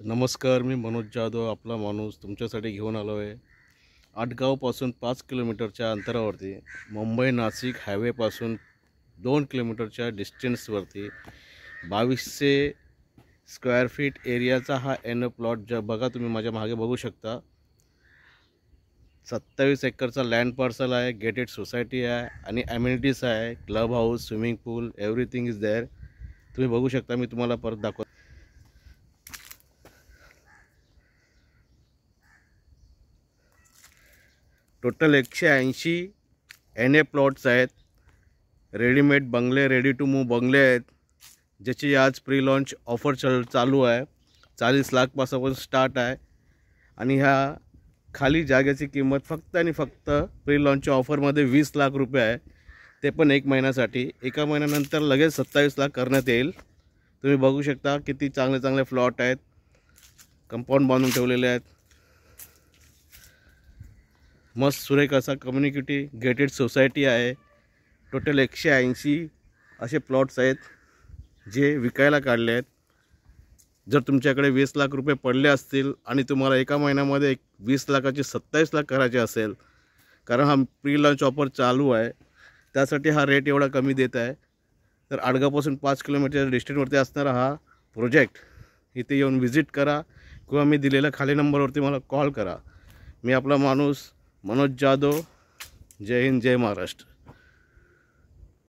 नमस्कार, मी मनोज जाधव आपला माणूस तुमच्यासाठी घेऊन आलो आहे। आटगावपासून 5 किलोमीटरच्या अंतरावरती मुंबई नाशिक हायवेपासून 2 किलोमीटरच्या डिस्टन्सवरती 2200 स्क्वेअर फीट एरियाचा हा प्लॉट बघा, तुम्ही माझ्या मागे बघू शकता। 27 एकरचा लँड पार्सल आहे, गेटेड सोसायटी आहे आणि ॲम्युनिटीज आहे, club house, swimming pool, everything is there. तुम्ही बघू शकता, मी तुम्हाला परत दाखवतो। टोटल 180 प्लॉट्स आहेत। रेडीमेड बंगले, रेडी टू मूव बंगले आहेत, ज्याची आज प्री लॉन्च ऑफर चालू आहे। 40 लाखपासून स्टार्ट आहे आणि ह्या खाली जागेची किंमत फक्त आणि फक्त प्री लॉन्चच्या ऑफरमध्ये 20 लाख रुपये आहे, ते पण 1 महिन्यासाठी। एका महिन्यानंतर लगेच 27 लाख करण्यात येईल। तुम्ही बघू शकता किती चांगले चांगले प्लॉट आहेत, कंपाऊंड बांधून ठेवलेले आहेत। मस्त सुरेख असा कम्युनिटी गेटेड सोसायटी आहे। टोटल 180 असे प्लॉट्स आहेत जे विकायला काढले आहेत। जर तुमच्याकडे 20 लाख रुपये पडले असतील आणि तुम्हाला एका महिन्यामध्ये 20 लाखाचे 27 लाख करायचे असेल, कारण हा प्री लॉन्च ऑफर चालू आहे, त्यासाठी हा रेट एवढा कमी देत आहे। तर आडगावपासून 5 किलोमीटर डिस्टन्सवरती असणारा हा प्रोजेक्ट इथे येऊन व्हिजिट करा किंवा मी दिलेल्या खाली नंबरवरती मला कॉल करा। मी आपला माणूस मनोज जाधव। जय हिंद, जय महाराष्ट्र।